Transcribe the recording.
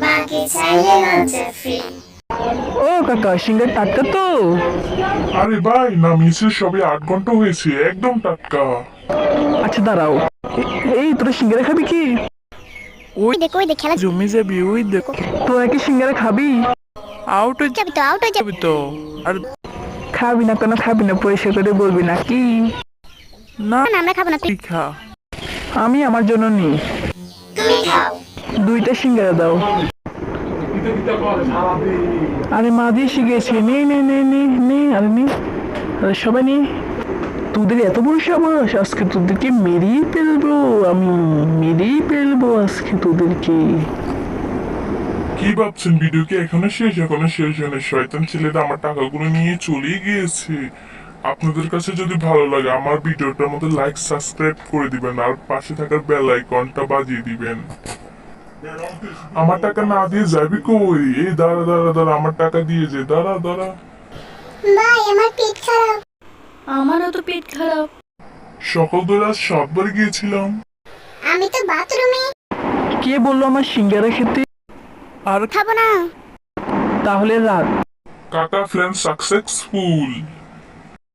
বাকি চাইলে লঞ্চে ফ্রি। ও কাকা, সিঙ্গার টাটকা তো? আরে ভাই, নামিয়েছে সবে 8 ঘন্টা হয়েছে, একদম টাটকা। আচ্ছা দাঁড়াও, এই তোরা সিঙ্গারা খাবি কি? ওই দেখ খেলা জমে যাবি, ওই দেখো তোরা কি সিঙ্গারা খাবি? আউট হয়ে যাবি তো, আউট হয়ে যাবি। যাবি তো। আর খাবি না কেন? খাবি না পরিষ্কার করে বলবি নাকি? না, না আমরা খাবো না, তুই তুই খা। আমি আমার জন্য নিই। তুমি খাও। 2টা সিঙ্গারা দাও। আরে মা দিয়ে শিখেছি, নে নে নে নে নে, আরে নে, আরে সবাই নে। তোদের এত বড় সাহস, আজকে তোদেরকে মেরেই ফেলবো, আমি মেরেই ফেলবো আজকে তোদেরকে। কি ভাবছেন ভিডিও কি এখনো শেষ হয়নি? শয়তান ছেলেটা আমার টাকাগুলো নিয়ে চলে গিয়েছে। আপনাদের কাছে যদি ভালো লাগে আমার ভিডিওটার মধ্যে লাইক সাবস্ক্রাইব করে দিবেন আর পাশে থাকার বেল আইকনটা বাজিয়ে দিবেন। আমার টাকা না দিয়ে যাবি কই? এই দাঁড়া দাঁড়া দাঁড়া, আমার টাকা দিয়ে যে, দাঁড়া দাঁড়া। ভাই আমার পেট খারাপ। আমারও তো পেট খারাপ। সকাল ধরে আজ 7 বার গিয়েছিলাম। আমি তো বাথরুমে। কে বললো আমার সিঙ্গারা খেতে? আর খাবো না। তাহলে রাত। কাকা ফ্রেন্ড সাকসেসফুল।